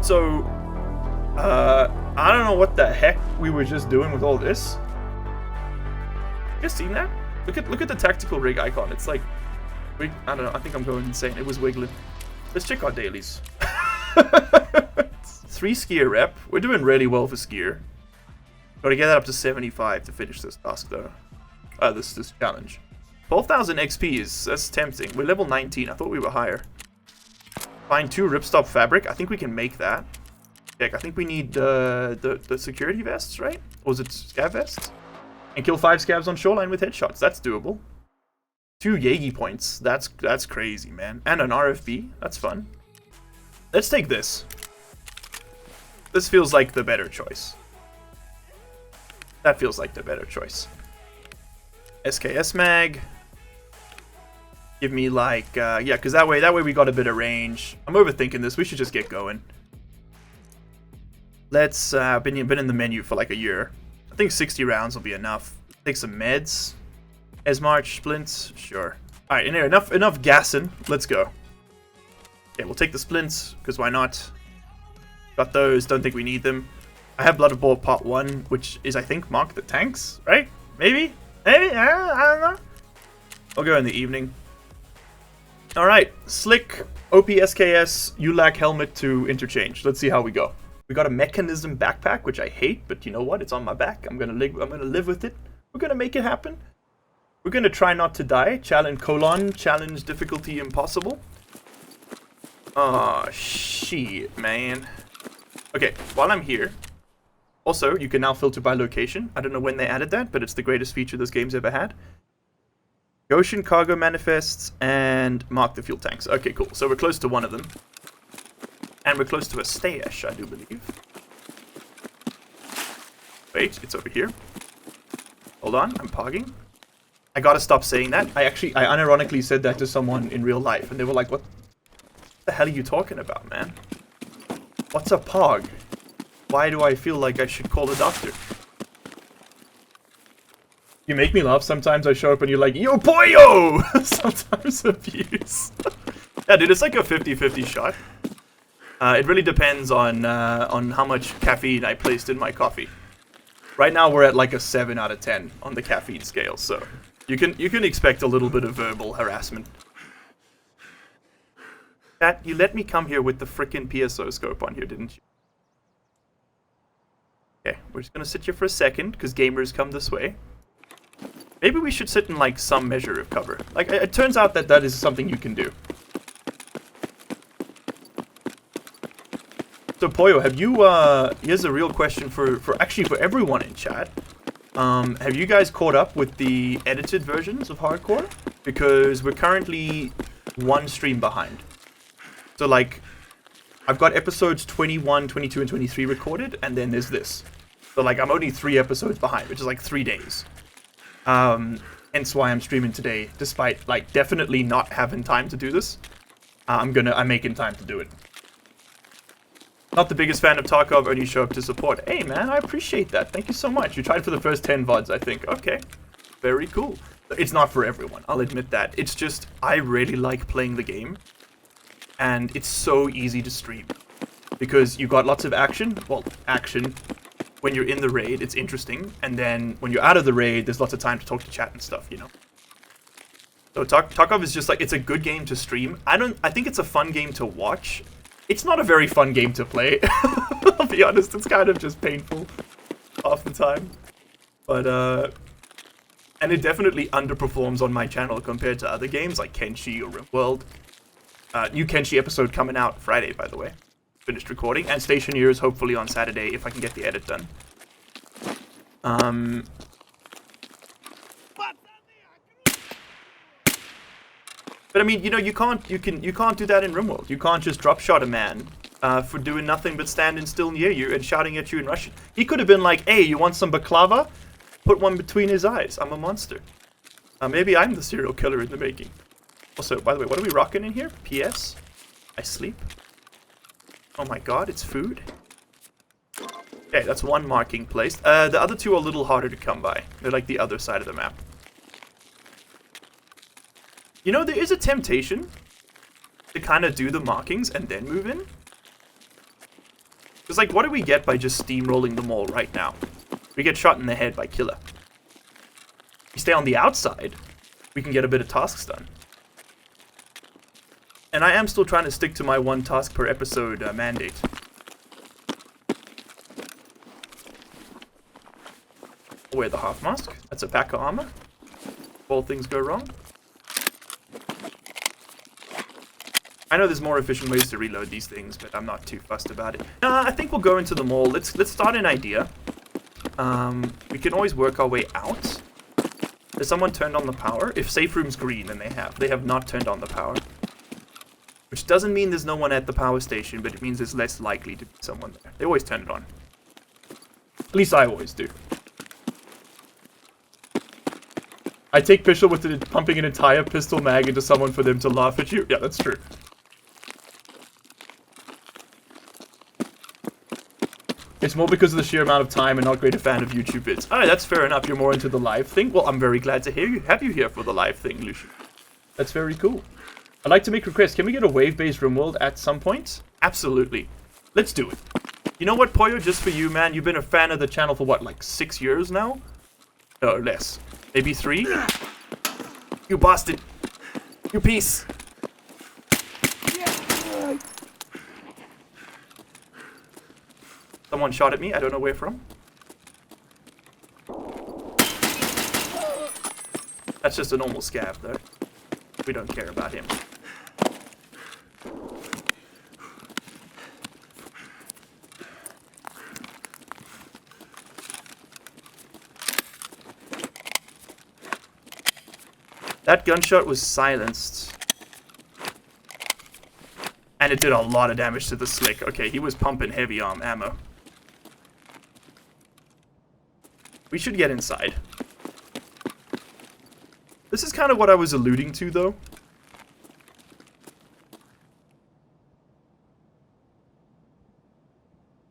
So, I don't know what the heck we were just doing with all this. You guys seen that? Look at the tactical rig icon. It's like, I don't know. I think I'm going insane. It was wiggling. Let's check our dailies. 3 skier rep. We're doing really well for skier. Gotta get that up to 75 to finish this task though. This challenge. 12,000 XP that's tempting. We're level 19. I thought we were higher. Find 2 ripstop fabric. I think we can make that. Check. I think we need the security vests, right? Or was it scav vests? And kill 5 scavs on shoreline with headshots. That's doable. 2 Yagi points. That's crazy, man. And an RFB. That's fun. Let's take this. This feels like the better choice. That feels like the better choice. SKS mag. Give me like, yeah, because that way we got a bit of range. I'm overthinking this. We should just get going. Let's, been in the menu for like a year. I think 60 rounds will be enough. Take some meds. Esmarch splints, sure. All right, anyway, enough gassing. Let's go. Okay, we'll take the splints because why not? Got those. Don't think we need them. I have Blood of Ball Part 1, which is I think mark the tanks, right? Maybe. I don't know. I'll go in the evening. All right, Slick, OP SKS, ULAC helmet to interchange. Let's see how we go. We got a mechanism backpack, which I hate, but you know what? It's on my back. I'm gonna live with it. We're gonna make it happen. We're gonna try not to die. Challenge difficulty impossible. Oh shit, man. Okay, while I'm here. Also, you can now filter by location. I don't know when they added that, but it's the greatest feature this game's ever had. Goshen cargo manifests and mark the fuel tanks. Okay, cool. So we're close to one of them. And we're close to a stash, I do believe. Wait, it's over here. Hold on, I'm pogging. I gotta stop saying that. I unironically said that to someone in real life, and they were like, what the hell are you talking about, man? What's a pog? Why do I feel like I should call a doctor? You make me laugh. Sometimes I show up and you're like, yo, boyo! Sometimes abuse. Yeah, dude, it's like a 50-50 shot. It really depends on how much caffeine I placed in my coffee. Right now we're at like a 7 out of 10 on the caffeine scale, so you can expect a little bit of verbal harassment. Chat, you let me come here with the frickin' PSO scope on here, didn't you? Okay, we're just gonna sit here for a second, because gamers come this way. Maybe we should sit in, like, some measure of cover. Like, it turns out that is something you can do. So, Poyo, have you, here's a real question for everyone in chat. Have you guys caught up with the edited versions of Hardcore? Because we're currently 1 stream behind. So, like, I've got episodes 21, 22, and 23 recorded, and then there's this. So, like, I'm only 3 episodes behind, which is, like, 3 days. Hence why I'm streaming today, despite, like, definitely not having time to do this. I'm making time to do it. Not the biggest fan of Tarkov, only show up to support. Hey, man, I appreciate that. Thank you so much. You tried for the first 10 VODs, I think. Okay. Very cool. It's not for everyone, I'll admit that. It's just, I really like playing the game. And it's so easy to stream. Because you got lots of action. Well, action. When you're in the raid, it's interesting. And then when you're out of the raid, there's lots of time to talk to chat and stuff, you know? So Tarkov is just like, it's a good game to stream. I think it's a fun game to watch. It's not a very fun game to play. I'll be honest, it's kind of just painful half the time. But, and it definitely underperforms on my channel compared to other games like Kenshi or RimWorld. New Kenshi episode coming out Friday, by the way. Finished recording. And Stationeers hopefully on Saturday if I can get the edit done. But I mean, you know, you can't do that in RimWorld. You can't just drop shot a man for doing nothing but standing still near you and shouting at you in Russian. He could have been like, hey, you want some baklava? Put one between his eyes. I'm a monster. Maybe I'm the serial killer in the making. Also, by the way, what are we rocking in here? PS? I sleep? Oh my god, it's food? Okay, that's one marking placed. The other 2 are a little harder to come by. They're like the other side of the map. You know, there is a temptation to kind of do the markings and then move in. Because, like, what do we get by just steamrolling the mall right now? We get shot in the head by Killer. If we stay on the outside, we can get a bit of tasks done. And I am still trying to stick to my 1 task per episode mandate. I'll wear the half mask. That's a pack of armor. If all things go wrong. I know there's more efficient ways to reload these things, but I'm not too fussed about it. I think we'll go into the mall. Let's start an idea. We can always work our way out. Has someone turned on the power? If safe room's green, then they have. They have not turned on the power. Which doesn't mean there's no one at the power station, but it means there's less likely to be someone there. They always turn it on. At least I always do. I take pistol with it pumping an entire pistol mag into someone for them to laugh at you. Yeah, that's true. It's more because of the sheer amount of time and not great a fan of YouTube vids. Alright, that's fair enough. You're more into the live thing. Well, I'm very glad to have you here for the live thing, Lucian. That's very cool. I'd like to make requests. Can we get a wave-based RimWorld at some point? Absolutely. Let's do it. You know what, Poyo? Just for you, man. You've been a fan of the channel for what, like 6 years now? No, less. Maybe 3? You bastard. You piece. Someone shot at me. I don't know where from. That's just a normal scav, though. We don't care about him. That gunshot was silenced. And it did a lot of damage to the slick. Okay, he was pumping heavy ammo. We should get inside. This is kind of what I was alluding to, though.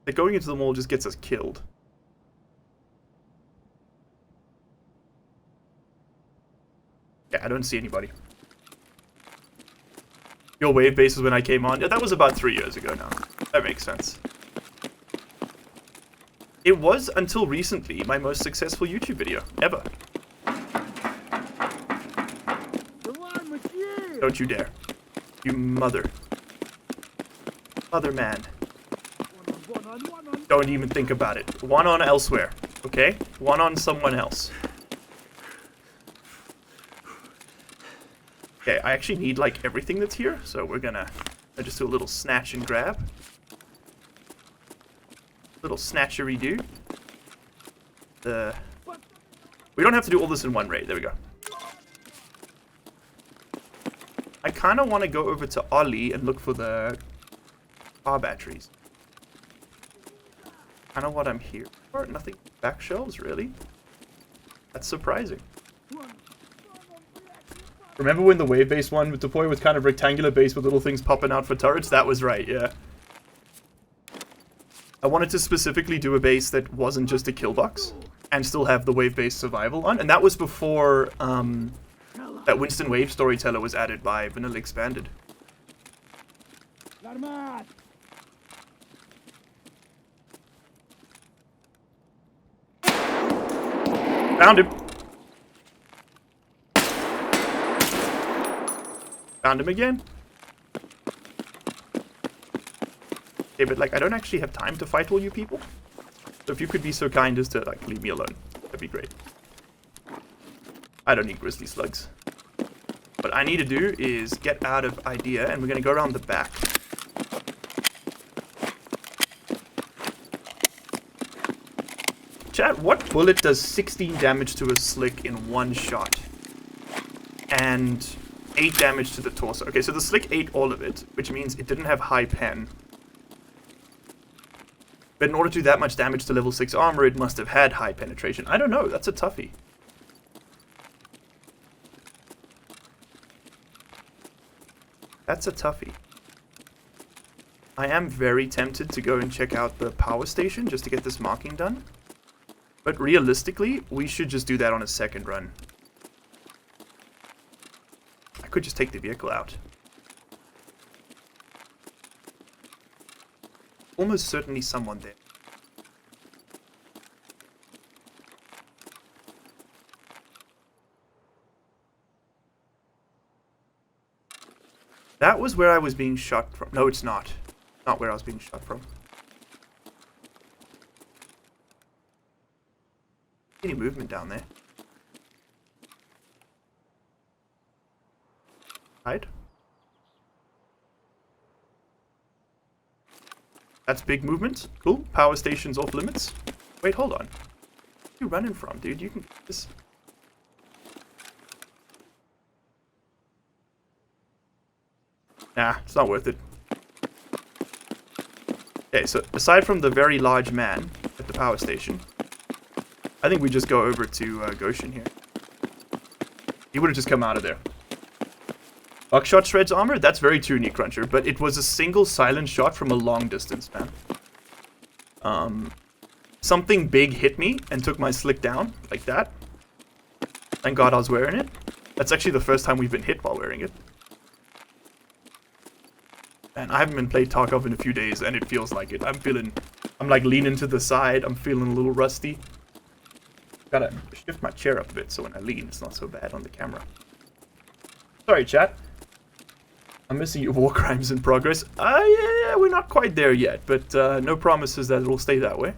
That going into the mall just gets us killed. Yeah, I don't see anybody. Your wave base is when I came on. Yeah, that was about 3 years ago now. That makes sense. It was, until recently, my most successful YouTube video, ever. Don't you dare. You mother. Mother man. Don't even think about it. One on elsewhere, okay? One on someone else. Okay, I actually need, like, everything that's here, so we're gonna just do a little snatch and grab. Little snatchery-do. We don't have to do all this in one raid. There we go. I kind of want to go over to Ollie and look for the car batteries. Kind of what I'm here for. Nothing back shelves, really. That's surprising. Remember when the wave-based one with deploy was kind of rectangular base with little things popping out for turrets? That was right, yeah. I wanted to specifically do a base that wasn't just a kill box and still have the wave-based survival on, and that was before that Winston Wave storyteller was added by Vanilla Expanded. Found him. Found him again. Okay, but like I don't actually have time to fight all you people. So if you could be so kind as to like leave me alone, that'd be great. I don't need grizzly slugs. What I need to do is get out of idea, and we're gonna go around the back. Chat, what bullet does 16 damage to a slick in one shot? And 8 damage to the torso. Okay, so the slick ate all of it, which means it didn't have high pen. But in order to do that much damage to level 6 armor, it must have had high penetration. I don't know, that's a toughie. That's a toughie. I am very tempted to go and check out the power station just to get this marking done. But realistically, we should just do that on a second run. I could just take the vehicle out. almost certainly someone there. That was where I was being shot from. No, it's not. Not where I was being shot from. Any movement down there? Hide. That's big movement. Cool. Power station's off limits. Wait, hold on. Where are you running from, dude? You can get this. Nah, it's not worth it. Okay, so aside from the very large man at the power station, I think we just go over to Goshen here. He would have just come out of there. Buckshot shreds armor? That's very toony, Cruncher, but it was a single silent shot from a long distance, man. Something big hit me and took my slick down, like that. Thank God I was wearing it. That's actually the first time we've been hit while wearing it. And I haven't been played Tarkov in a few days, and it feels like it. I'm like leaning to the side. I'm feeling a little rusty. Gotta shift my chair up a bit so when I lean, it's not so bad on the camera. Sorry, chat. I'm missing your war crimes in progress. Yeah, we're not quite there yet, but no promises that it'll stay that way.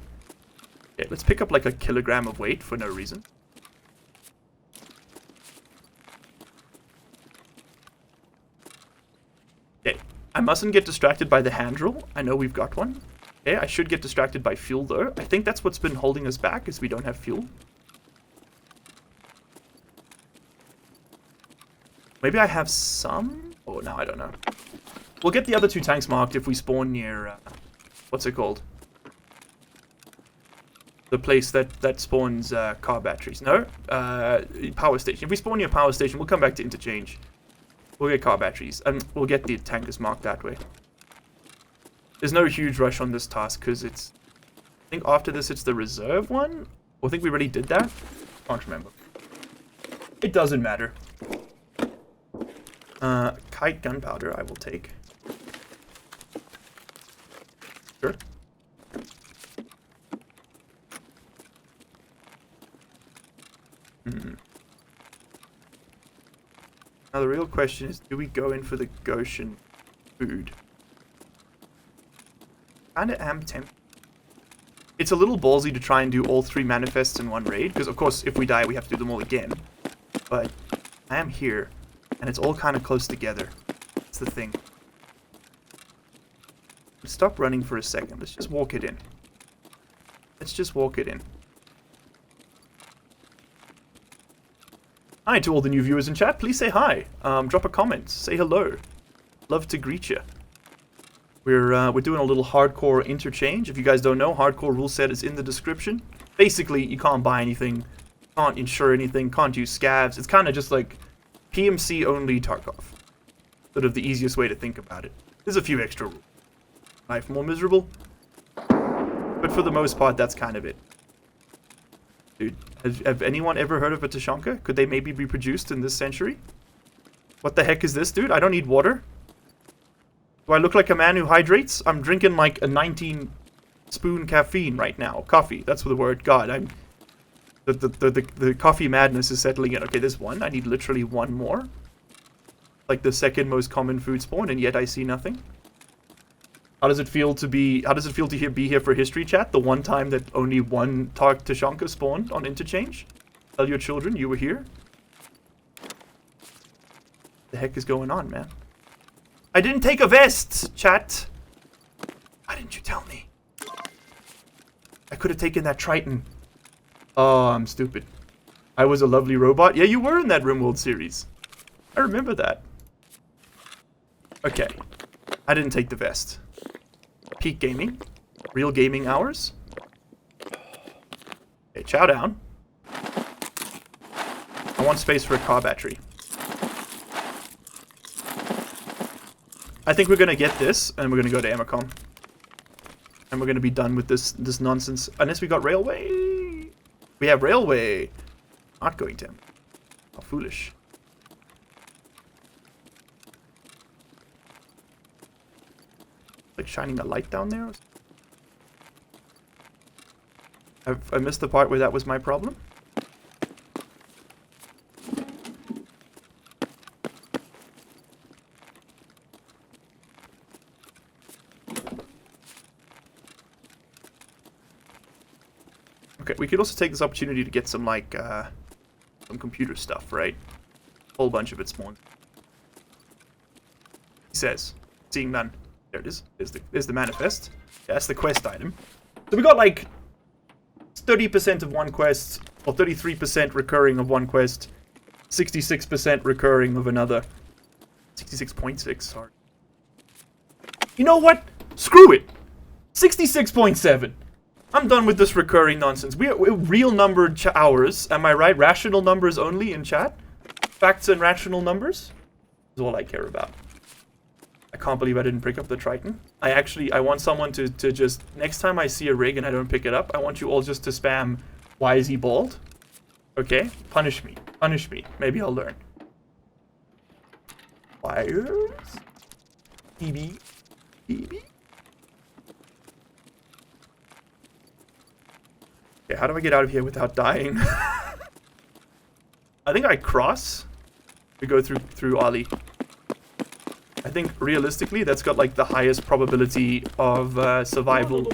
Okay, let's pick up like a kilogram of weight for no reason. Okay. I mustn't get distracted by the hand drill. I know we've got one. Okay, I should get distracted by fuel though. I think that's what's been holding us back is we don't have fuel. Maybe I have some? Oh, no, I don't know. We'll get the other 2 tanks marked if we spawn near, what's it called? The place that spawns car batteries. No? Power station. If we spawn near power station, we'll come back to interchange. We'll get car batteries, and we'll get the tankers marked that way. There's no huge rush on this task, because it's... I think after this it's the reserve one? Or I think we already did that? Can't remember. It doesn't matter. Kite gunpowder I will take. Sure. Now the real question is, do we go in for the Goshen food? Kinda am tempted. It's a little ballsy to try and do all 3 manifests in one raid, because of course if we die we have to do them all again. But I am here, and it's all kind of close together. That's the thing. Stop running for a second. Let's just walk it in. Let's just walk it in. Hi to all the new viewers in chat. Please say hi. Drop a comment. Say hello. Love to greet you. We're doing a little hardcore interchange. If you guys don't know, hardcore rule set is in the description. Basically, you can't buy anything, can't insure anything, can't use scavs. It's kind of just like PMC only Tarkov. Sort of the easiest way to think about it. There's a few extra rules. Life more miserable. But for the most part, that's kind of it. Dude, have anyone ever heard of a Tashanka? Could they maybe be produced in this century? What the heck is this, dude? I don't need water. Do I look like a man who hydrates? I'm drinking like a 19 spoon caffeine right now. Coffee, that's the word. God, I'm... The coffee madness is settling in. Okay, there's one. I need literally one more. Like the second most common food spawn, and yet I see nothing. How does it feel to be... How does it feel to be here for history chat? The one time that only one Tashanka spawned on interchange? Tell your children you were here. What the heck is going on, man? I didn't take a vest, chat. Why didn't you tell me? I could have taken that Triton. Oh, I'm stupid. I was a lovely robot. Yeah, you were in that RimWorld series. I remember that. Okay. I didn't take the vest. Peak gaming. Real gaming hours. Okay, chow down. I want space for a car battery. I think we're gonna get this, and we're gonna go to Amacom. And we're gonna be done with this nonsense. Unless we got railway. We have railway. Not going to. How foolish. Like shining a light down there? I missed the part where that was my problem? Okay, we could also take this opportunity to get some, like, some computer stuff, right? A whole bunch of it spawned. He says, seeing none. There it is. There's the manifest. Yeah, that's the quest item. So we got, like, 30% of one quest, or 33% recurring of one quest, 66% recurring of another. 66.6, sorry. You know what? Screw it! 66.7! I'm done with this recurring nonsense. We're real numbered hours, am I right? Rational numbers only in chat? Facts and rational numbers? Is all I care about. I can't believe I didn't pick up the Triton. I want someone to just, next time I see a rig and I don't pick it up, I want you all just to spam, why is he bald? Okay? Punish me. Punish me. Maybe I'll learn. Wires? BB? BB? Okay, how do I get out of here without dying? I think I cross to go through Ollie. I think realistically that's got like the highest probability of survival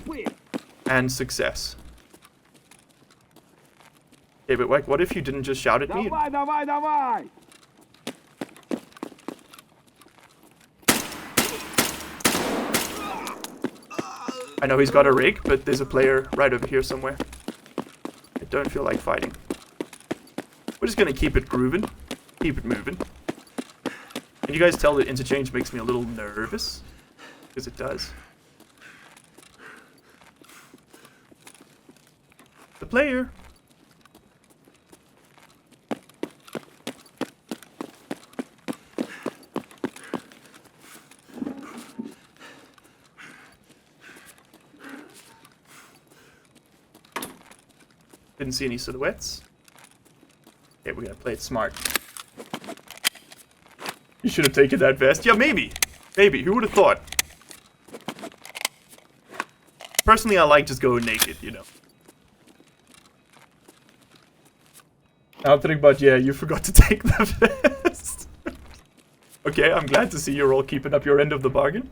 and success. Okay, but like, what if you didn't just shout at me? Давай! I know he's got a rig, but there's a player right over here somewhere. I don't feel like fighting. We're just gonna keep it grooving, keep it moving. Can you guys tell that interchange makes me a little nervous? Because it does. The player. Didn't see any silhouettes. Okay, we're gonna play it smart. You should have taken that vest. Yeah, maybe. Maybe. Who would have thought? Personally, I like just going naked, you know. But yeah, you forgot to take the vest. Okay, I'm glad to see you're all keeping up your end of the bargain.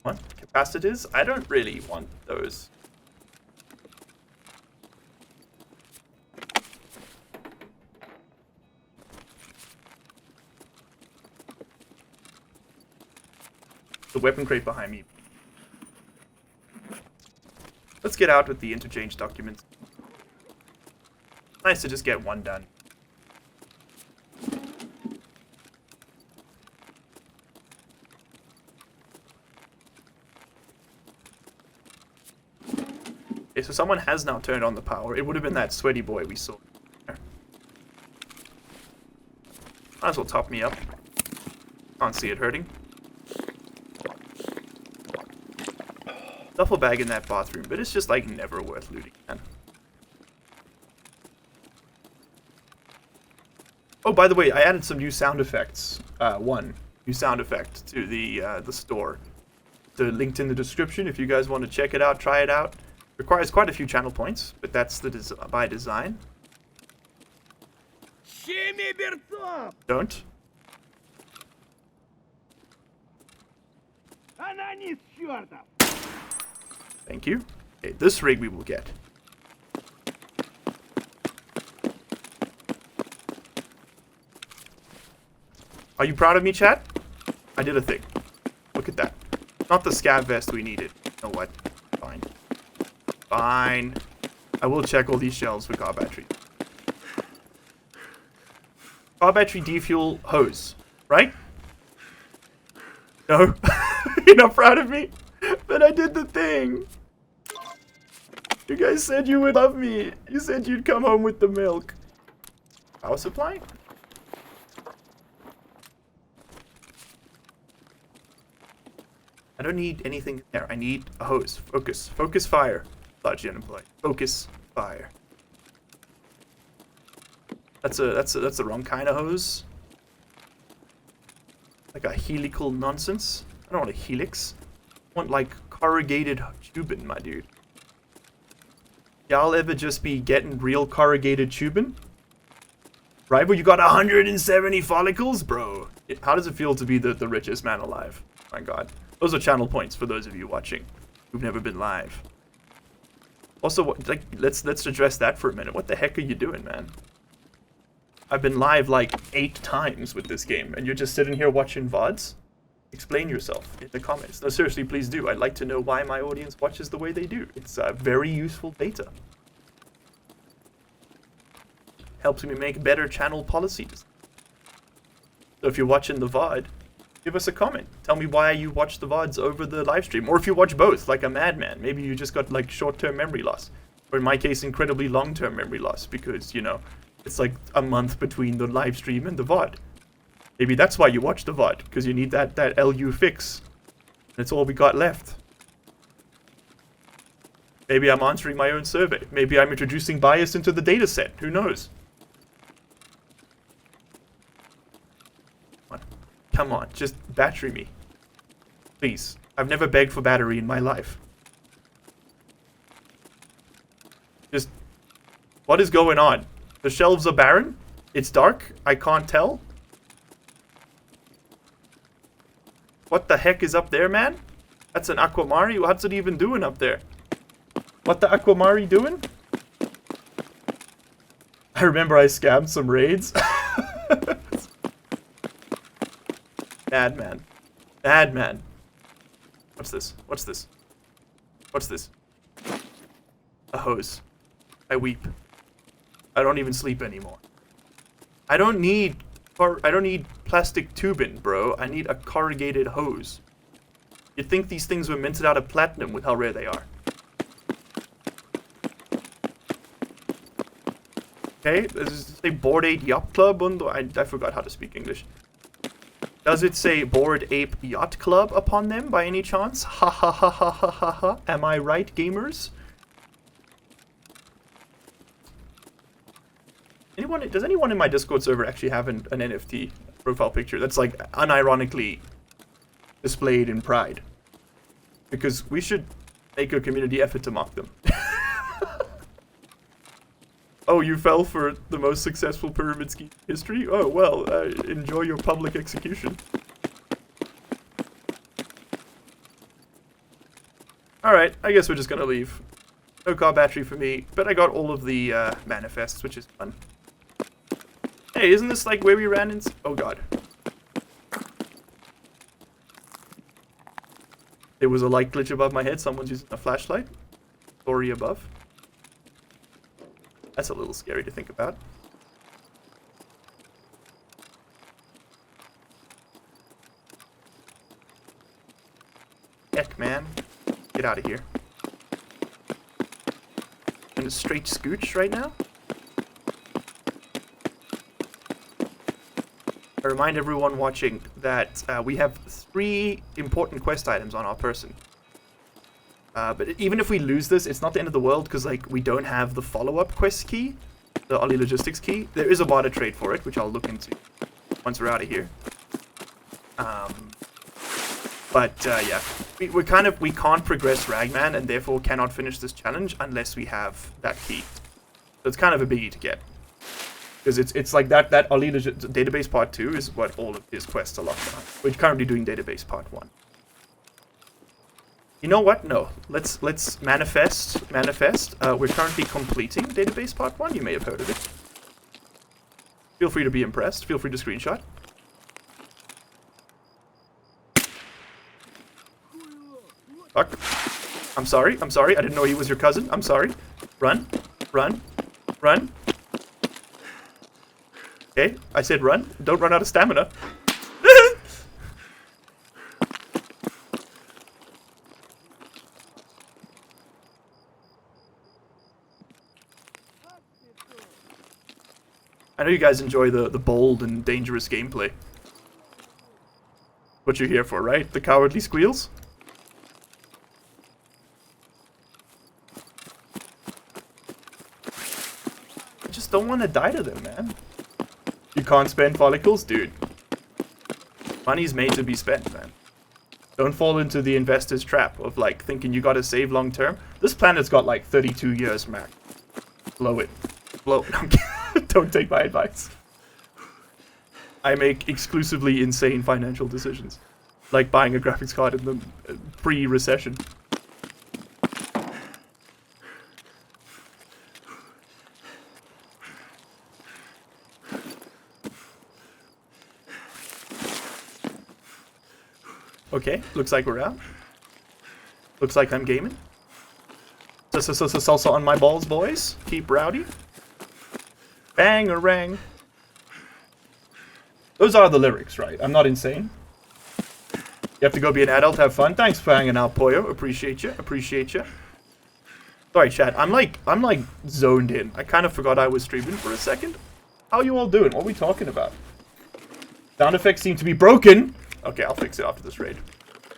What? Capacitors? I don't really want those. The weapon crate behind me. Let's get out with the interchange documents. Nice to just get one done. Okay, so someone has now turned on the power. It would have been that sweaty boy we saw. Might as well top me up. Can't see it hurting. Duffel bag in that bathroom, but it's just like never worth looting, man. Oh, by the way, I added some new sound effects. One new sound effect to the store. They're linked in the description if you guys want to check it out, try it out. Requires quite a few channel points, but that's the by design. Don't. Thank you. Okay, this rig we will get. Are you proud of me, chat? I did a thing. Look at that. Not the scav vest we needed. You know what? Fine. Fine. I will check all these shells for car battery. Car battery defuel hose. Right? No? You're not proud of me? But I did the thing. You guys said you would love me. You said you'd come home with the milk. Power supply? I don't need anything there. I need a hose. Focus. Focus fire. Largely unemployed. Focus fire. That's the wrong kind of hose. Like a helical nonsense. I don't want a helix. I want like corrugated tubing, my dude. Y'all ever just be getting real corrugated tubing? Right, but you got 170 follicles? Bro, how does it feel to be the richest man alive? My god. Those are channel points for those of you watching who've never been live. Also, like, let's address that for a minute. What the heck are you doing, man? I've been live like 8 times with this game, and you're just sitting here watching VODs? Explain yourself in the comments. No, seriously, please do. I'd like to know why my audience watches the way they do. It's very useful data. Helps me make better channel policies. So if you're watching the VOD, give us a comment. Tell me why you watch the VODs over the live stream. Or if you watch both, like a madman. Maybe you just got like short-term memory loss. Or in my case, incredibly long-term memory loss. Because, you know, it's like a month between the live stream and the VOD. Maybe that's why you watch the VOD. Because you need that LU fix. That's all we got left. Maybe I'm answering my own survey. Maybe I'm introducing bias into the data set. Who knows? Come on, just battery me. Please. I've never begged for battery in my life. Just... what is going on? The shelves are barren? It's dark? I can't tell? What the heck is up there, man? That's an Aquamari? What's it even doing up there? What the Aquamari doing? I remember I scammed some raids. Madman. Madman. What's this? What's this? What's this? A hose. I weep. I don't even sleep anymore. I don't need plastic tubing, bro. I need a corrugated hose. You'd think these things were minted out of platinum with how rare they are. Okay, does it say Bored Ape Yacht Club? I forgot how to speak English. Does it say Bored Ape Yacht Club upon them by any chance? Ha ha ha ha ha ha ha. Am I right, gamers? Does anyone in my Discord server actually have an NFT profile picture that's like unironically displayed in pride? Because we should make a community effort to mock them. Oh, you fell for the most successful pyramid scheme in history? Oh, well, enjoy your public execution. Alright, I guess we're just gonna leave. No car battery for me, but I got all of the manifests, which is fun. Hey, isn't this like where we ran into... oh god. There was a light glitch above my head, someone's using a flashlight. Story above. That's a little scary to think about. Heck, man. Get out of here. In a straight scooch right now? I remind everyone watching that we have 3 important quest items on our person. But even if we lose this, it's not the end of the world, because like we don't have the follow-up quest key, the Ollie Logistics key. There is a barter trade for it, which I'll look into once we're out of here. Yeah, we can't progress Ragman, and therefore cannot finish this challenge unless we have that key. So it's kind of a biggie to get, because it's like that Ollie database part 2 is what all of his quests are locked on. We're currently doing database part 1. You know what? No. Let's manifest. We're currently completing database part 1. You may have heard of it. Feel free to be impressed. Feel free to screenshot. Fuck. I'm sorry. I didn't know he was your cousin. I'm sorry. Run. Run. Run. Okay, I said run. Don't run out of stamina. I know you guys enjoy the bold and dangerous gameplay. What you're here for, right? The cowardly squeals? I just don't want to die to them, man. You can't spend follicles? Dude. Money's made to be spent, man. Don't fall into the investor's trap of, like, thinking you gotta save long term. This planet's got, like, 32 years max. Blow it. Blow it. Don't take my advice. I make exclusively insane financial decisions. Like buying a graphics card in the pre-recession. Okay, looks like we're out. Looks like I'm gaming. Salsa on my balls, boys. Keep rowdy. Bang-a-rang. Those are the lyrics, right? I'm not insane. You have to go be an adult, have fun. Thanks for hanging out, Poyo. Appreciate you. Appreciate you. Sorry, chat. I'm like zoned in. I kind of forgot I was streaming for a second. How are you all doing? What are we talking about? Sound effects seem to be broken. Okay, I'll fix it after this raid.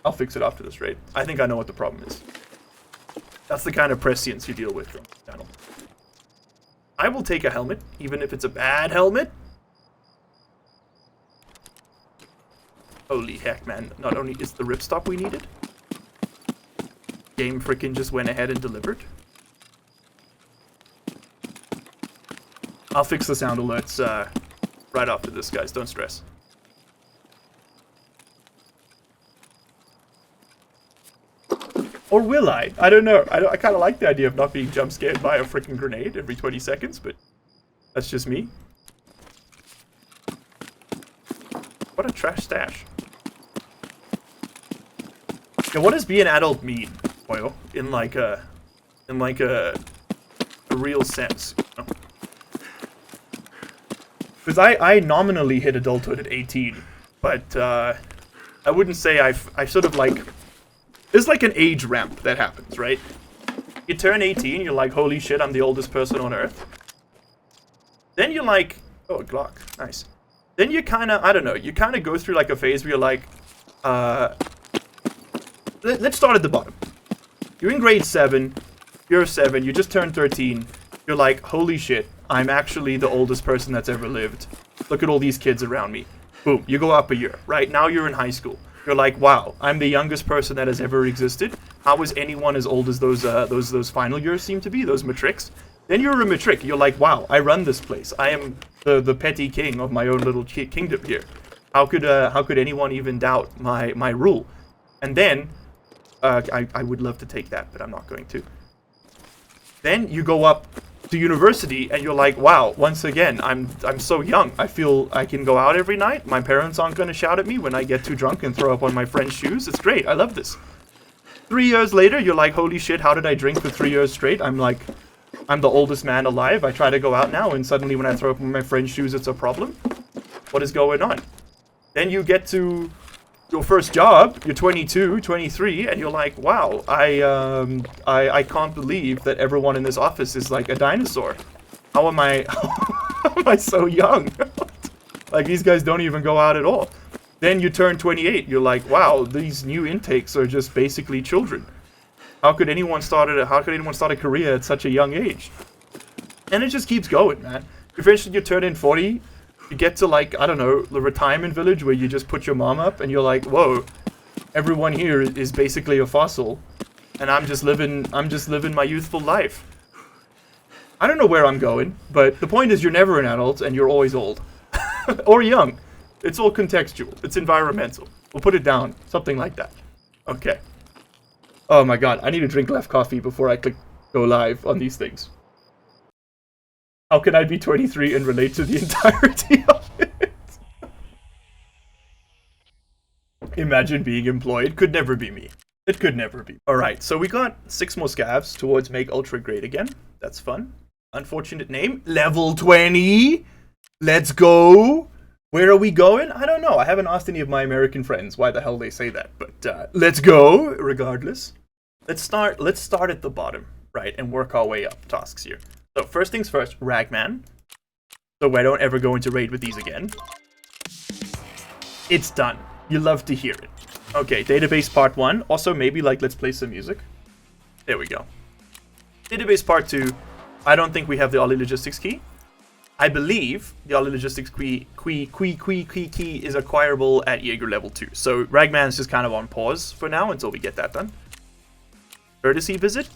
I'll fix it after this raid. I think I know what the problem is. That's the kind of prescience you deal with from the channel. I will take a helmet, even if it's a bad helmet. Holy heck, man. Not only is the ripstop we needed, game frickin' just went ahead and delivered. I'll fix the sound alerts right after this, guys. Don't stress. Or will I? I don't know. I kind of like the idea of not being jump scared by a freaking grenade every 20 seconds, but that's just me. What a trash stash. Yeah, what does be an adult mean, Boyo? In like a real sense, you know? Because I nominally hit adulthood at 18, but I wouldn't say I sort of like. There's like an age ramp that happens, right? You turn 18, you're like, holy shit, I'm the oldest person on Earth. Then you're like, oh, a Glock, nice. Then you kind of, I don't know, you kind of go through like a phase where you're like, let's start at the bottom. You're in grade 7, you're 7, you just turned 13. You're like, holy shit, I'm actually the oldest person that's ever lived. Look at all these kids around me. Boom, you go up a year, right? Now you're in high school. You're like, wow, I'm the youngest person that has ever existed. How is anyone as old as those final years seem to be, those matrics? Then you're a matric. You're like, wow, I run this place. I am the petty king of my own little kingdom here. How could anyone even doubt my rule? And then, I would love to take that, but I'm not going to. Then you go up to university and you're like, wow, once again, I'm so young. I feel I can go out every night. My parents aren't going to shout at me when I get too drunk and throw up on my friend's shoes. It's great. I love this. 3 years later, you're like, holy shit, how did I drink for 3 years straight? I'm the oldest man alive. I try to go out now and suddenly when I throw up on my friend's shoes, it's a problem. What is going on? Then you get to your first job, you're 22, 23, and you're like, wow, I can't believe that everyone in this office is like a dinosaur. How am I, how am I so young? Like, these guys don't even go out at all. Then you turn 28, you're like, wow, these new intakes are just basically children. How could anyone start a career at such a young age? And it just keeps going, man. Eventually you turn in 40, you get to like, I don't know, the retirement village where you just put your mom up and you're like, whoa, everyone here is basically a fossil. And I'm just living my youthful life. I don't know where I'm going, but the point is you're never an adult and you're always old. Or young. It's all contextual. It's environmental. We'll put it down. Something like that. Okay. Oh my god, I need to drink less coffee before I click go live on these things. How can I be 23 and relate to the entirety of it? Imagine being employed. Could never be me. It could never be. Alright, so we got 6 more scavs towards make ultra great again. That's fun. Unfortunate name. Level 20! Let's go! Where are we going? I don't know. I haven't asked any of my American friends why the hell they say that, but let's go, regardless. Let's start at the bottom, right, and work our way up tasks here. So first things first, Ragman. So I don't ever go into raid with these again. It's done. You love to hear it. Okay, database part 1. Also, maybe like let's play some music. There we go. Database part 2. I don't think we have the Ollie Logistics key. I believe the Ollie Logistics key is acquirable at Jaeger level 2. So Ragman's just kind of on pause for now until we get that done. Courtesy visit.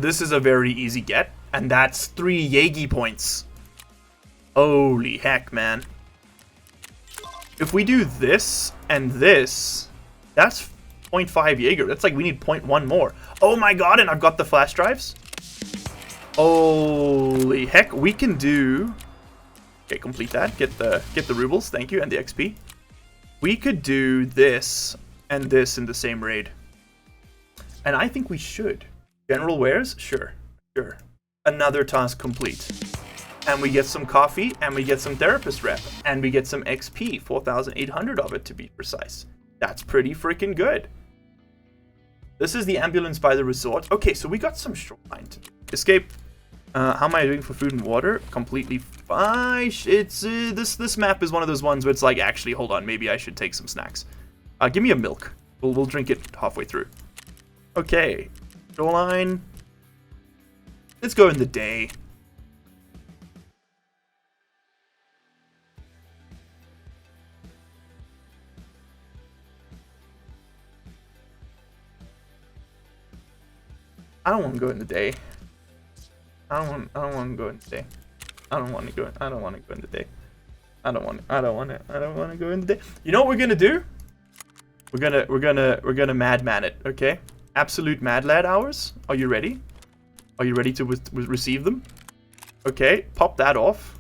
this is a very easy get, and that's 3 Yagi points. Holy heck, man. If we do this and this, that's 0.5 Jaeger. That's like we need 0.1 more. Oh my god, and I've got the flash drives. Holy heck, we can do... Okay, complete that. Get the Roubles, thank you, and the XP. We could do this and this in the same raid. And I think we should. General wares? Sure. Sure. Another task complete. And we get some coffee, and we get some therapist rep, and we get some XP, 4,800 of it to be precise. That's pretty freaking good. This is the ambulance by the resort. Okay, so we got some shoreline to do. Escape. How am I doing for food and water? Completely fine. It's this map is one of those ones where it's like, actually, hold on, maybe I should take some snacks. Give me a milk. We'll drink it halfway through. Okay, shoreline. Let's go in the day. I don't want to go in the day. I don't want to go in the day. I don't want to go in the day. I don't want to go in the day. You know what we're gonna do? We're gonna madman it, okay? Absolute mad lad hours. Are you ready? Are you ready to receive them? Okay, pop that off.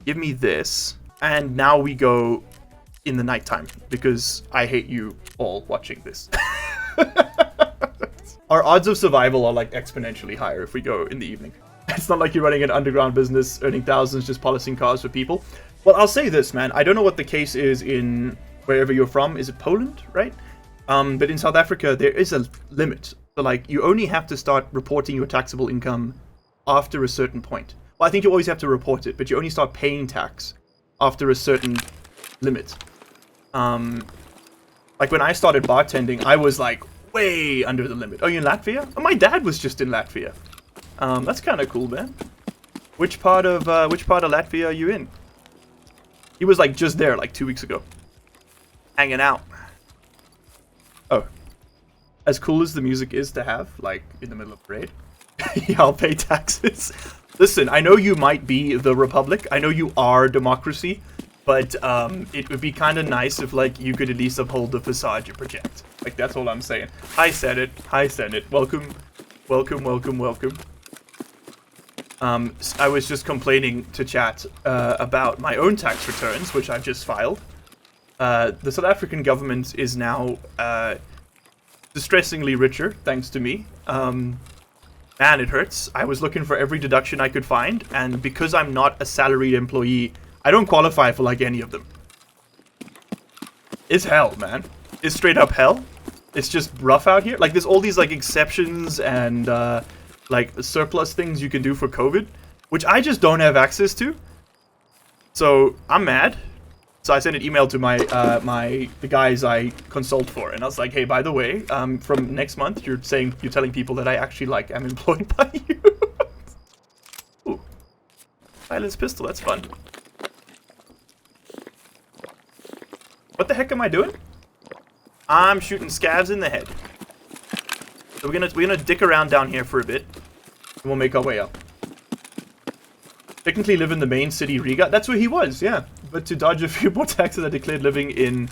Give me this. And now we go in the nighttime because I hate you all watching this. Our odds of survival are like exponentially higher if we go in the evening. It's not like you're running an underground business, earning thousands, just polishing cars for people. Well, I'll say this, man. I don't know what the case is in wherever you're from. Is it Poland, right? But in South Africa, there is a limit. So, like, you only have to start reporting your taxable income after a certain point. Well, I think you always have to report it, but you only start paying tax after a certain limit. Like, when I started bartending, I was, like, way under the limit. Oh, you in Latvia? Oh, my dad was just in Latvia. That's kind of cool, man. Which part of Latvia are you in? He was like just there like 2 weeks ago, hanging out. Oh, as cool as the music is to have, like in the middle of a raid, yeah, I'll pay taxes. Listen, I know you might be the Republic. I know you are democracy, but it would be kind of nice if like you could at least uphold the facade you project. Like, that's all I'm saying. Hi, Senate. Hi, Senate. Welcome. Welcome, welcome, welcome. I was just complaining to chat about my own tax returns, which I've just filed. The South African government is now distressingly richer, thanks to me. Man, it hurts. I was looking for every deduction I could find, and because I'm not a salaried employee, I don't qualify for, like, any of them. It's hell, man. It's straight up hell. It's just rough out here. Like, there's all these, like, exceptions and, like, surplus things you can do for COVID, which I just don't have access to. So, I'm mad. So I sent an email to my, the guys I consult for, and I was like, hey, by the way, from next month, you're telling people that I actually, like, am employed by you. Ooh. Silence pistol, that's fun. What the heck am I doing? I'm shooting scavs in the head. So we're gonna dick around down here for a bit, and we'll make our way up. Technically live in the main city, Riga. That's where he was, yeah. But to dodge a few more taxes, I declared living in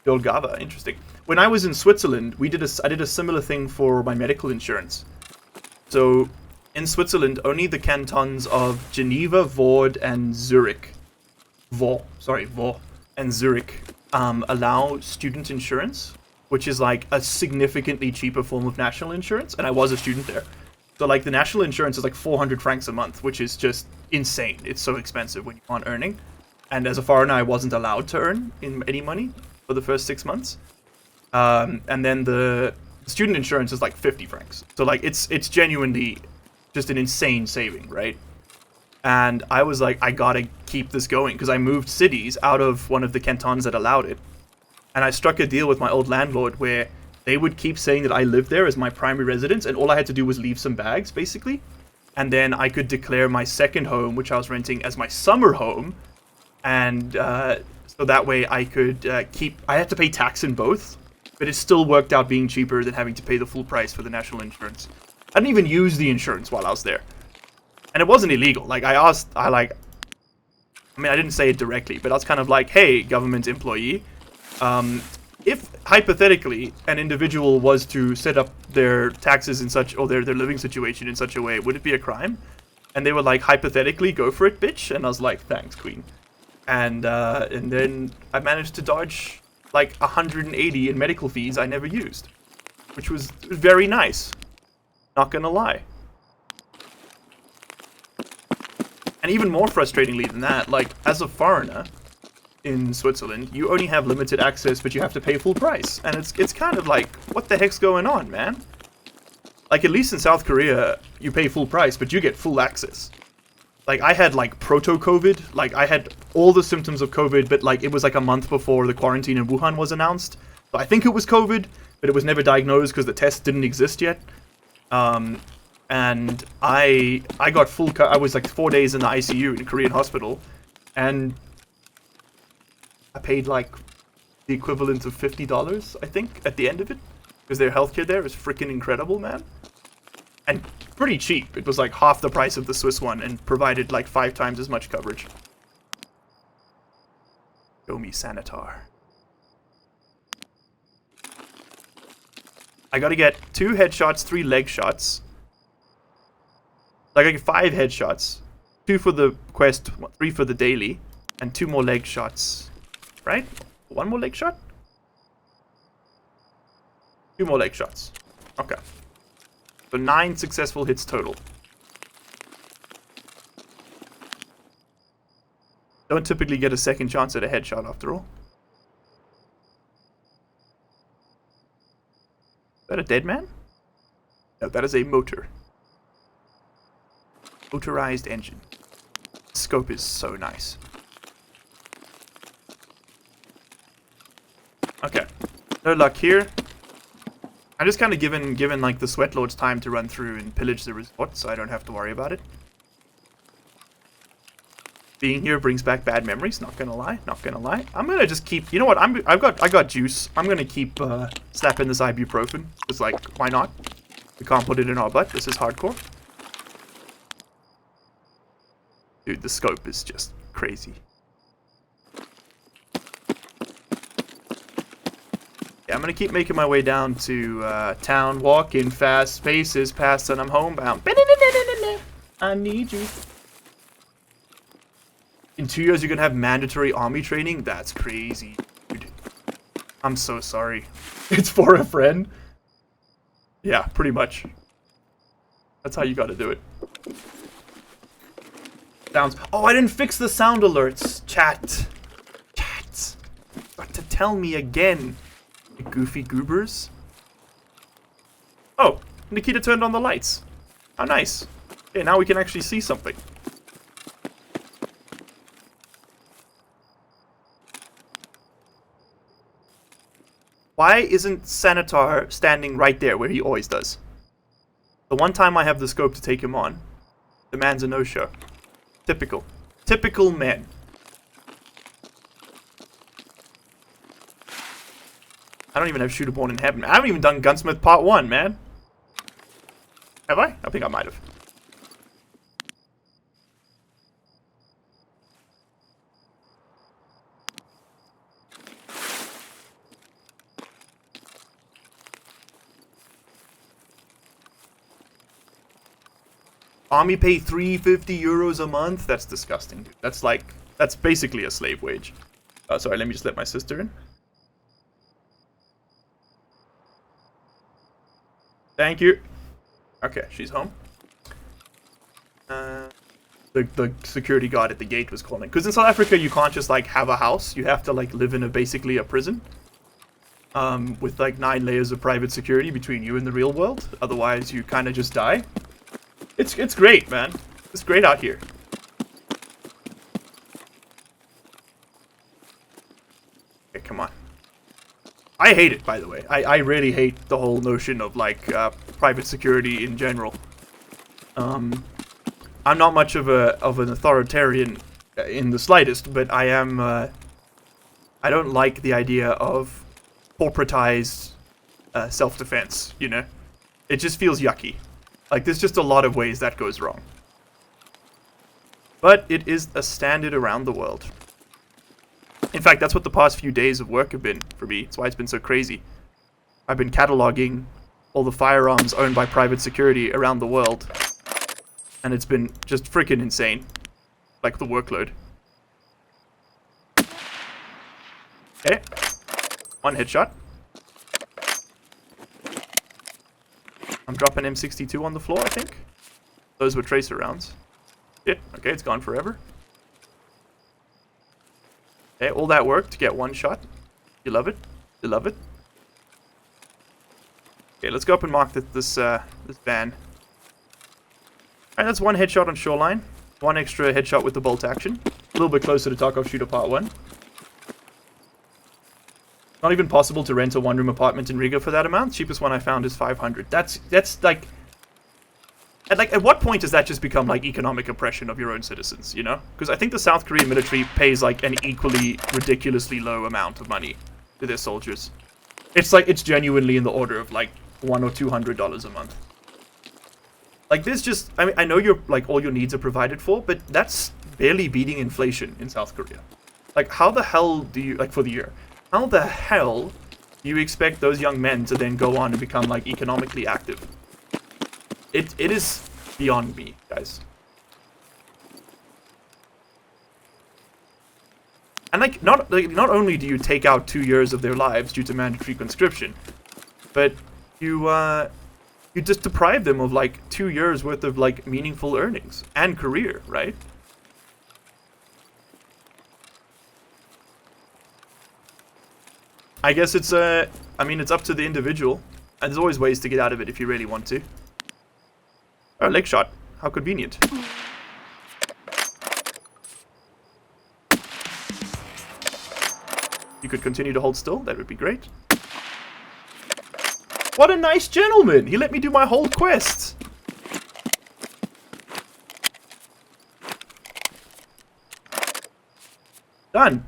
Dolgava. Interesting. When I was in Switzerland, I did a similar thing for my medical insurance. So in Switzerland, only the cantons of Geneva, Vaud, and Zurich, Vaud and Zurich allow student insurance, which is like a significantly cheaper form of national insurance. And I was a student there. So, like, the national insurance is like 400 francs a month, which is just insane. It's so expensive when you aren't earning. And as a foreigner, I wasn't allowed to earn any money for the first 6 months. And then the student insurance is like 50 francs. So, like, it's genuinely just an insane saving, right? And I was like, I gotta keep this going, because I moved cities out of one of the cantons that allowed it. And I struck a deal with my old landlord where they would keep saying that I lived there as my primary residence, and all I had to do was leave some bags, basically. And then I could declare my second home, which I was renting, as my summer home. And so that way I could I had to pay tax in both, but it still worked out being cheaper than having to pay the full price for the national insurance. I didn't even use the insurance while I was there. And it wasn't illegal. Like, I mean, I didn't say it directly, but I was kind of like, hey, government employee, if hypothetically an individual was to set up their taxes in such, or their living situation in such a way, would it be a crime? And they were like, hypothetically, go for it, bitch. And I was like, thanks, queen. And then I managed to dodge like 180 in medical fees I never used, which was very nice. Not gonna lie. And even more frustratingly than that, like, as a foreigner in Switzerland, you only have limited access, but you have to pay full price. And it's kind of like, what the heck's going on, man? Like, at least in South Korea, you pay full price, but you get full access. Like, I had, like, proto-COVID. Like, I had all the symptoms of COVID, but, like, it was, like, a month before the quarantine in Wuhan was announced. So I think it was COVID, but it was never diagnosed because the test didn't exist yet. And I got full... I was, like, 4 days in the ICU in a Korean hospital. And I paid, like, the equivalent of $50, I think, at the end of it. Because their healthcare there is freaking incredible, man. And pretty cheap. It was like half the price of the Swiss one and provided like 5 times as much coverage. Show me Sanitar. I gotta get 2 headshots, 3 leg shots. Like I get 5 headshots. 2 for the quest, 3 for the daily. And 2 more leg shots. Right? 1 more leg shot? 2 more leg shots. Okay. So 9 successful hits total. Don't typically get a second chance at a headshot after all. Is that a dead man? No, that is a motor. Motorized engine. Scope is so nice. Okay. No luck here. I'm just kind of given like the Sweat Lords time to run through and pillage the resort, so I don't have to worry about it. Being here brings back bad memories. Not gonna lie, not gonna lie. I'm gonna just keep. You know what? I got juice. I'm gonna keep slapping this ibuprofen. It's like, why not? We can't put it in our butt. This is hardcore. Dude, the scope is just crazy. Yeah, I'm gonna keep making my way down to town, walking fast, faces past, and I'm homebound. I need you. In 2 years, you're gonna have mandatory army training? That's crazy, dude. I'm so sorry. It's for a friend? Yeah, pretty much. That's how you gotta do it. Sounds. Oh, I didn't fix the sound alerts. Chat. Got to tell me again. Goofy goobers. Oh, Nikita turned on the lights. How nice. Okay, now we can actually see something. Why isn't Sanitar standing right there where he always does? The one time I have the scope to take him on, the man's a no-show. Typical. Typical men. I don't even have Shooter Born in Heaven. I haven't even done Gunsmith Part 1, man. Have I? I think I might have. Army pay 350 euros a month? That's disgusting, dude. That's like, that's basically a slave wage. Sorry, let me just let my sister in. Thank you. Okay, she's home. The security guard at the gate was calling. Because in South Africa, you can't just, like, have a house. You have to, like, live in basically a prison. With, like, 9 layers of private security between you and the real world. Otherwise, you kind of just die. It's great, man. It's great out here. Okay, come on. I hate it, by the way. I really hate the whole notion of, like, private security in general. I'm not much of an authoritarian in the slightest, but I am, I don't like the idea of corporatized self-defense, you know? It just feels yucky. Like, there's just a lot of ways that goes wrong. But it is a standard around the world. In fact, that's what the past few days of work have been for me. That's why it's been so crazy. I've been cataloging all the firearms owned by private security around the world. And it's been just freaking insane. Like, the workload. Okay. 1 headshot. I'm dropping M62 on the floor, I think. Those were tracer rounds. Shit. Okay, it's gone forever. Okay, all that work to get 1 shot. You love it? You love it? Okay, let's go up and mark this van. Alright, that's 1 headshot on Shoreline. 1 extra headshot with the bolt action. A little bit closer to Tarkov Shooter Part 1. Not even possible to rent a 1-room apartment in Riga for that amount. Cheapest one I found is 500. That's like... At what point does that just become, like, economic oppression of your own citizens, you know? Because I think the South Korean military pays, like, an equally ridiculously low amount of money to their soldiers. It's, like, it's genuinely in the order of, like, $100 or $200 a month. Like, there's just... I mean, I know you're, like, all your needs are provided for, but that's barely beating inflation in South Korea. Like, how the hell do you... Like, for the year... How the hell do you expect those young men to then go on and become, like, economically active? It is beyond me, guys. And, like, not only do you take out 2 years of their lives due to mandatory conscription, but you just deprive them of, like, 2 years worth of, like, meaningful earnings and career, right? I guess it's, I mean, it's up to the individual. And there's always ways to get out of it if you really want to. Oh, leg shot. How convenient. You could continue to hold still. That would be great. What a nice gentleman! He let me do my whole quest! Done.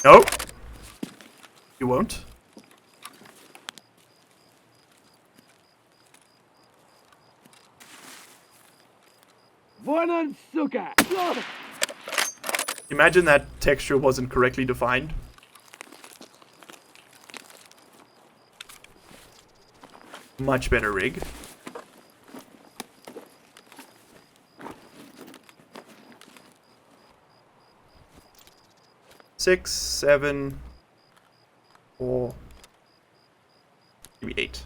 Nope. You won't. Imagine that texture wasn't correctly defined. Much better rig. Six, 7, 4, maybe 8.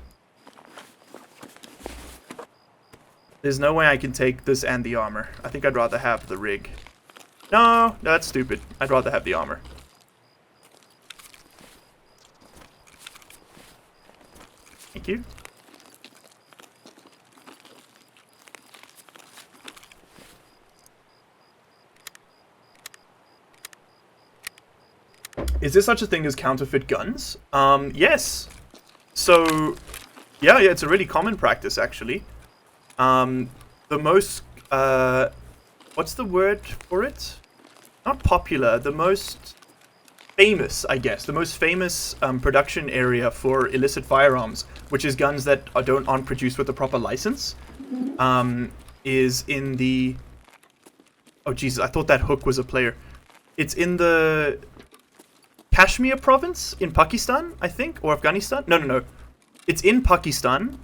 There's no way I can take this and the armor. I think I'd rather have the rig. No, that's stupid. I'd rather have the armor. Thank you. Is there such a thing as counterfeit guns? Yes. So, yeah, it's a really common practice, actually. The most, what's the word for it? Not popular, the most famous, I guess. The most famous production area for illicit firearms, which is guns that aren't produced with the proper license, is in the... Oh, Jesus, I thought that hook was a player. It's in the... Kashmir province in Pakistan, I think, or Afghanistan. No. It's in Pakistan.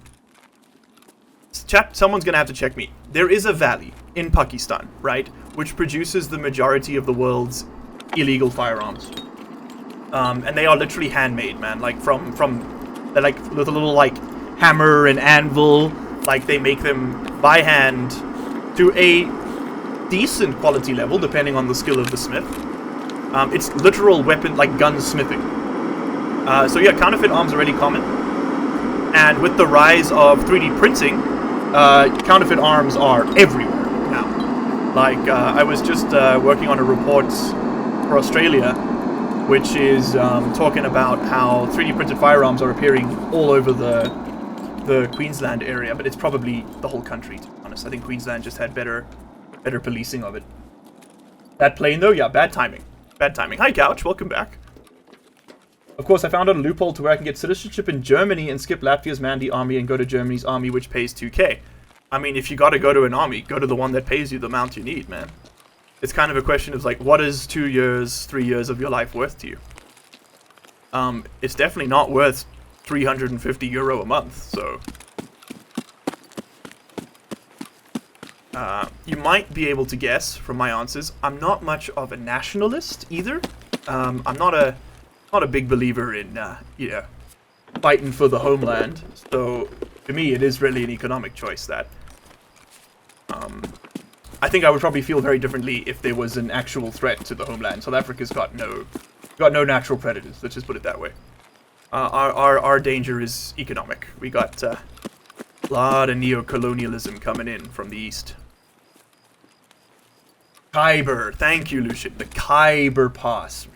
Chat, someone's gonna have to check me. There is a valley in Pakistan, right, which produces the majority of the world's illegal firearms. And they are literally handmade, man. Like they're like with a little like hammer and anvil. Like they make them by hand to a decent quality level, depending on the skill of the smith. It's literal weapon, like gunsmithing. So yeah, counterfeit arms are really common. And with the rise of 3D printing, counterfeit arms are everywhere now. Like, I was just working on a report for Australia, which is talking about how 3D printed firearms are appearing all over the Queensland area, but it's probably the whole country, to be honest. I think Queensland just had better policing of it. That plane, though, yeah, bad timing. Bad timing. Hi, Couch. Welcome back. Of course, I found out a loophole to where I can get citizenship in Germany and skip Latvia's Mandy army and go to Germany's army, which pays 2k. I mean, if you gotta go to an army, go to the one that pays you the amount you need, man. It's kind of a question of, like, what is 2 years, 3 years of your life worth to you? It's definitely not worth 350 euro a month, so... you might be able to guess from my answers, I'm not much of a nationalist either. I'm not a big believer in, you know, fighting for the homeland. So, to me, it is really an economic choice that... I think I would probably feel very differently if there was an actual threat to the homeland. South Africa's got no natural predators, let's just put it that way. Our danger is economic. We got a lot of neo-colonialism coming in from the east. Khyber, thank you, Lucian. The Khyber Pass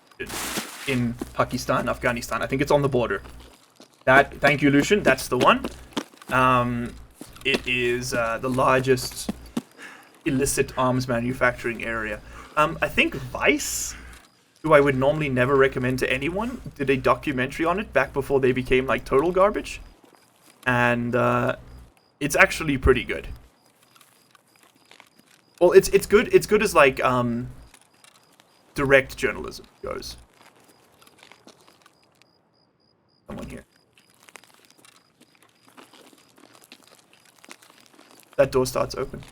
in Pakistan, Afghanistan. I think it's on the border. Thank you, Lucian. That's the one. It is the largest illicit arms manufacturing area. I think Vice, who I would normally never recommend to anyone, did a documentary on it back before they became like total garbage, and it's actually pretty good. Well, it's good. It's good as like direct journalism goes. Someone here. That door starts open.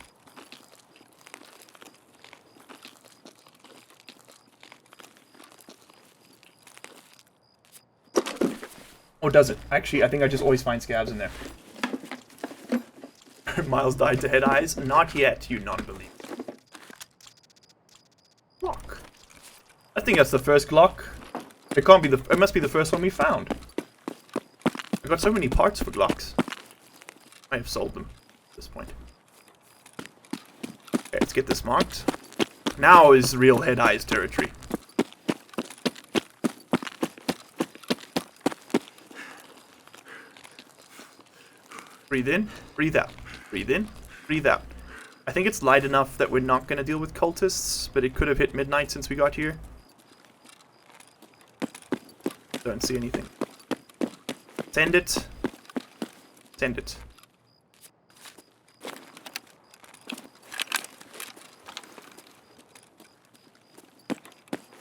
Or does it? Actually, I think I just always find scavs in there. Miles died to head eyes. Not yet, you non-believer. Glock. I think that's the first Glock. It can't be the. It must be the first one we found. I got so many parts for Glocks. I have sold them at this point. Okay, let's get this marked. Now is real head eyes territory. Breathe in, breathe out. Breathe in, breathe out. I think it's light enough that we're not going to deal with cultists, but it could have hit midnight since we got here. Don't see anything. Send it. Send it.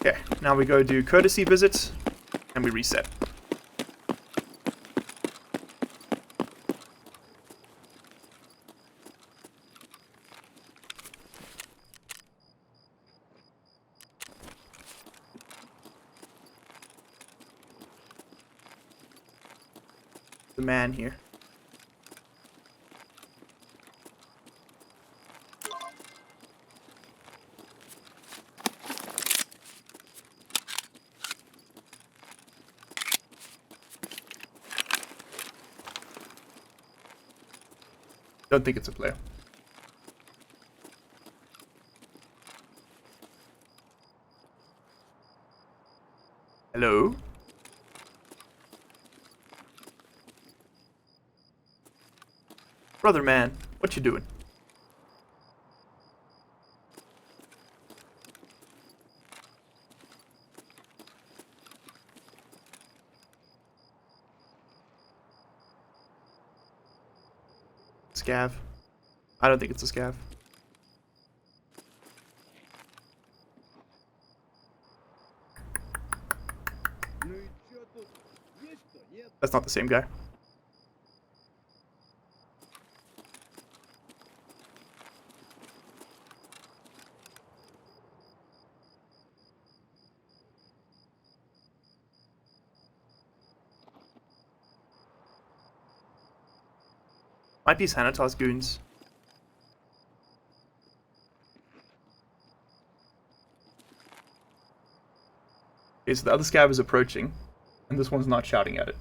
Okay, now we go do courtesy visits, and we reset. The man here. Don't think it's a player. Hello? Brother man, what you doing? Scav. I don't think it's a scav. That's not the same guy. Might be Sanitar's goons. Okay, so the other scav is approaching, and this one's not shouting at it.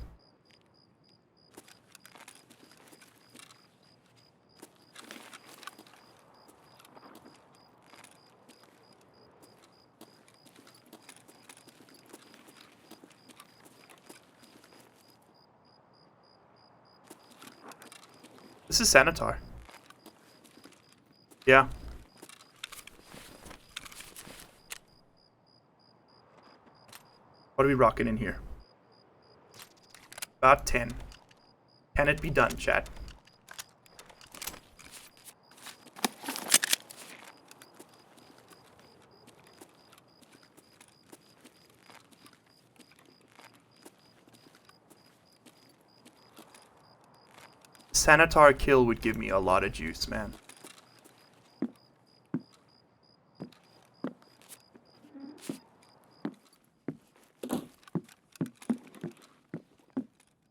This is Sanitar. Yeah. What are we rocking in here? About 10. Can it be done, chat? Sanitar kill would give me a lot of juice, man.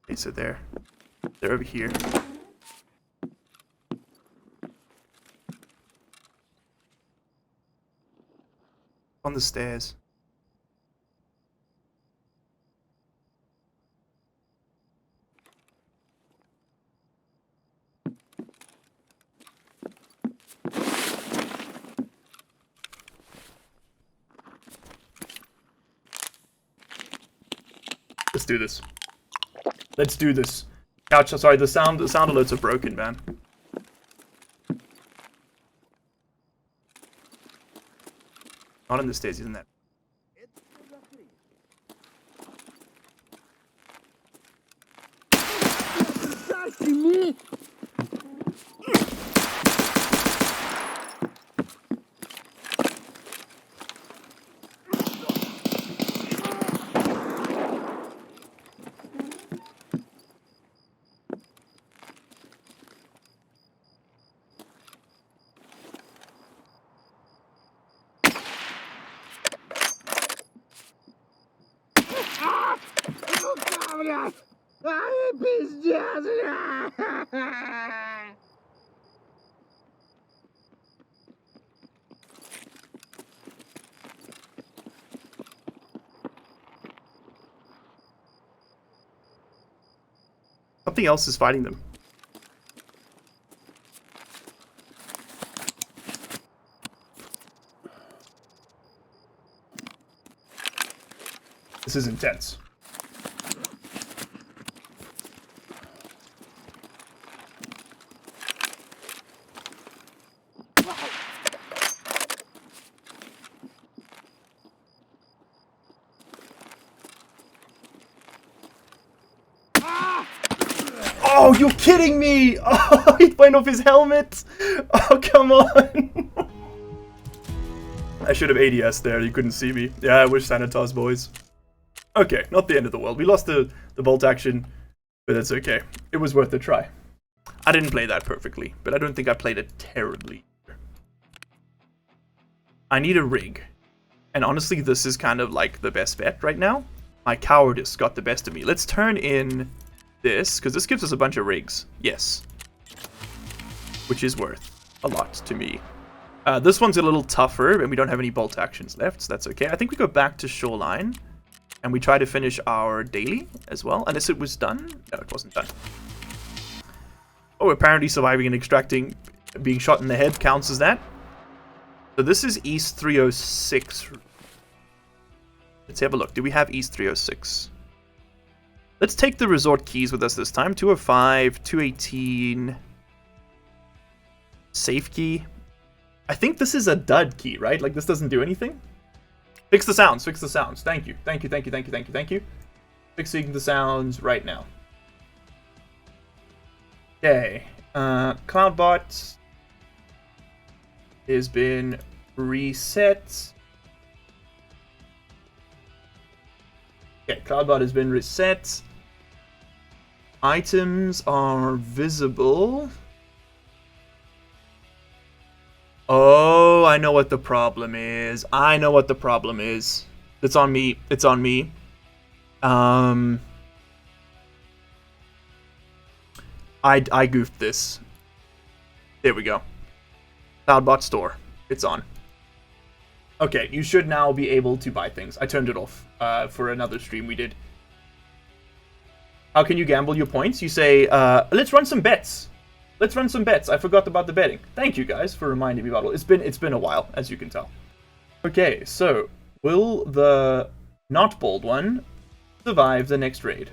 Okay, so they're over here. On the stairs. Let's do this. Let's do this. Ouch, sorry, the sound alerts are broken, man. Not in the stairs, isn't that? Something else is fighting them. This is intense. Oh, you're kidding me! Oh, he went off his helmet! Oh, come on! I should have ADS there, you couldn't see me. Yeah, I wish Sanitas, boys. Okay, not the end of the world. We lost the bolt action, but that's okay. It was worth a try. I didn't play that perfectly, but I don't think I played it terribly. I need a rig. And honestly, this is kind of like the best bet right now. My cowardice got the best of me. Let's turn in this, because this gives us a bunch of rigs. Yes. Which is worth a lot to me. This one's a little tougher, and we don't have any bolt actions left, so that's okay. I think we go back to Shoreline, and we try to finish our daily as well. Unless it was done? No, it wasn't done. Oh, apparently surviving and extracting, being shot in the head counts as that. So this is East 306. Let's have a look. Do we have East 306? Let's take the resort keys with us this time. 205, 218. Safe key. I think this is a dud key, right? Like, this doesn't do anything. Fix the sounds. Fix the sounds. Thank you. Thank you, thank you, thank you, thank you, thank you. Fixing the sounds right now. Okay. Cloudbot has been reset. Okay, Cloudbot has been reset. Items are visible. Oh, I know what the problem is. I know what the problem is. It's on me. It's on me. I goofed this. There we go. Cloudbot store. It's on. Okay, you should now be able to buy things. I turned it off for another stream we did. How can you gamble your points? You say, let's run some bets. Let's run some bets. I forgot about the betting. Thank you guys for reminding me about it. It's been a while, as you can tell. Okay, so will the not bold one survive the next raid?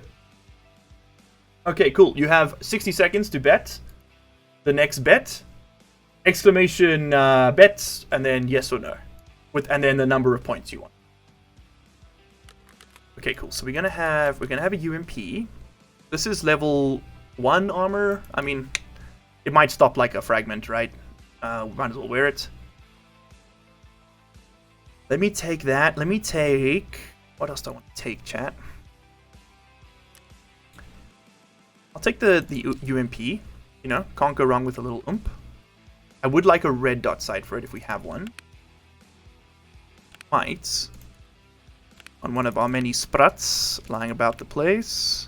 Okay, cool. You have 60 seconds to bet the next bet. Exclamation bets, and then yes or no. And then the number of points you want. Okay, cool. So we're gonna have a UMP. This is level 1 armor. I mean, it might stop like a fragment, right? Might as well wear it. Let me take that. Let me take... What else do I want to take, chat? I'll take the UMP. You know, can't go wrong with a little oomph. I would like a red dot sight for it if we have one. Might. On one of our many spruts lying about the place.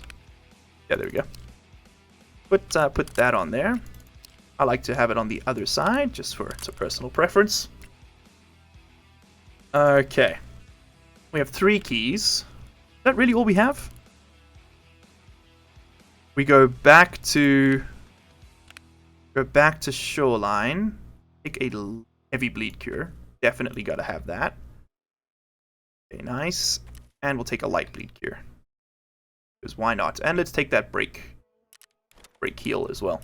Yeah, there we go. Put that on there. I like to have it on the other side, just for it's a personal preference. Okay. We have 3 keys. Is that really all we have? We go back to Shoreline. Take a heavy bleed cure. Definitely gotta have that. Okay, nice. And we'll take a light bleed cure. Because why not? And let's take that break heal as well.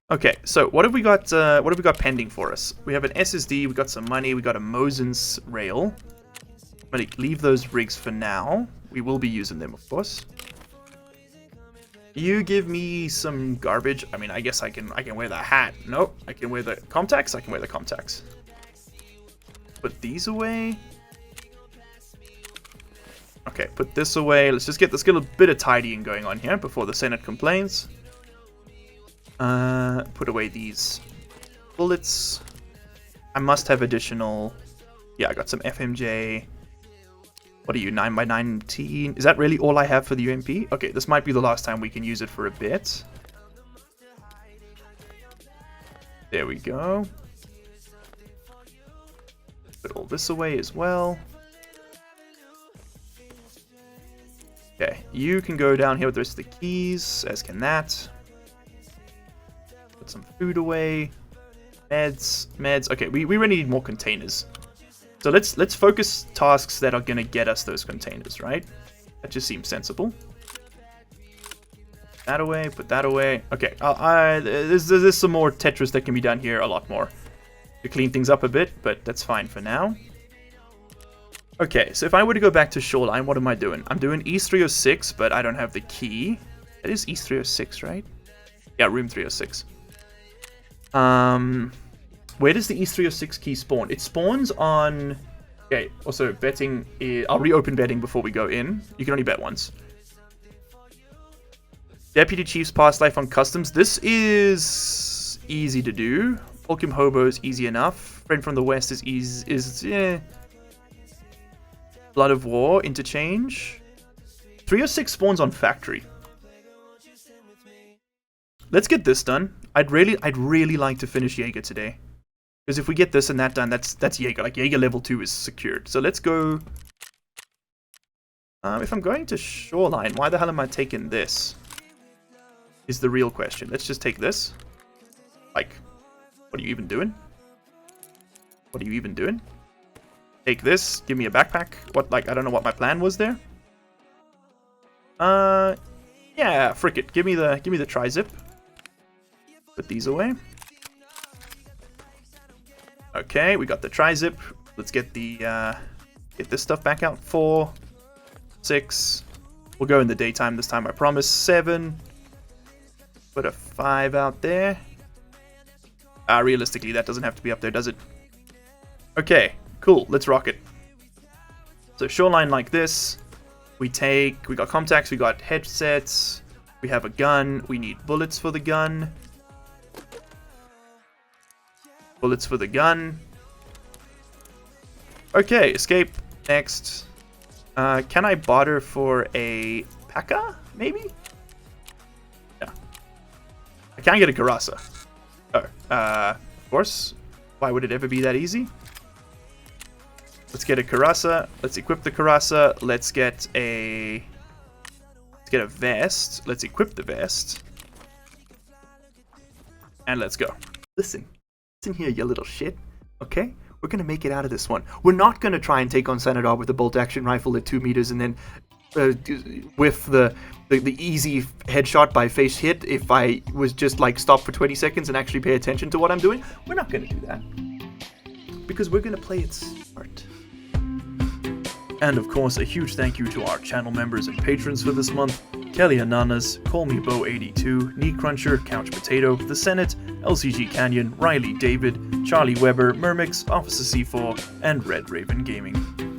Okay, so what have we got? What have we got pending for us? We have an SSD. We got some money. We got a Mosin's rail. I'm gonna leave those rigs for now. We will be using them, of course. You give me some garbage. I mean, I guess I can wear the hat. Nope, I can wear the contacts. I can wear the contacts. Put these away. Okay, put this away. Let's get a bit of tidying going on here before the Senate complains. Put away these bullets. I must have additional... Yeah, I got some FMJ. What are you, 9x19? Is that really all I have for the UMP? Okay, this might be the last time we can use it for a bit. There we go. Put all this away as well. Okay, you can go down here with the rest of the keys, as can that. Put some food away. Meds. Okay, we really need more containers. So let's focus tasks that are gonna get us those containers, right? That just seems sensible. That away, put that away. Okay, there's some more Tetris that can be done here, a lot more. To clean things up a bit, but that's fine for now. Okay, so if I were to go back to Shoreline, what am I doing? I'm doing East 306, but I don't have the key. That is East 306, right? Yeah, room 306. Where does the East 306 key spawn? It spawns on... Okay, also betting is... I'll reopen betting before we go in. You can only bet once. Deputy Chief's past life on customs. This is easy to do. Holcomb Hobo is easy enough. Friend from the West is easy... Blood of War, interchange. 306 spawns on factory. Let's get this done. I'd really like to finish Jaeger today. Because if we get this and that done, that's Jaeger. Like, Jaeger level 2 is secured. So let's go... if I'm going to Shoreline, why the hell am I taking this? Is the real question. Let's just take this. Like, what are you even doing? What are you even doing? Take this. Give me a backpack. What, like, I don't know what my plan was there. Yeah, frick it. Give me the tri-zip. Put these away. Okay, we got the tri-zip. Let's get the get this stuff back out. 4, 6. We'll go in the daytime this time, I promise. 7. Put a 5 out there. Realistically, that doesn't have to be up there, does it? Okay, cool. Let's rock it. So Shoreline like this. We got contacts, we got headsets. We have a gun. We need bullets for the gun. Bullets for the gun. Okay, escape. Next. Can I barter for a P.A.K.A. maybe? Yeah. I can get a Garasa. Oh, of course. Why would it ever be that easy? Let's get a Karasa. Let's equip the Karasa. Let's get a vest. Let's equip the vest. And let's go. Listen here, you little shit. Okay? We're gonna make it out of this one. We're not gonna try and take on Senator with a bolt-action rifle at 2 meters and then whiff the easy headshot by face hit if I was just like stop for 20 seconds and actually pay attention to what I'm doing. We're not gonna do that. Because we're gonna play it smart. And of course, a huge thank you to our channel members and patrons for this month. Kelly Ananas, Call Me Bo 82, Knee Cruncher, Couch Potato, The Senate, LCG Canyon, Riley David, Charlie Weber, Mermix, Officer C4, and Red Raven Gaming.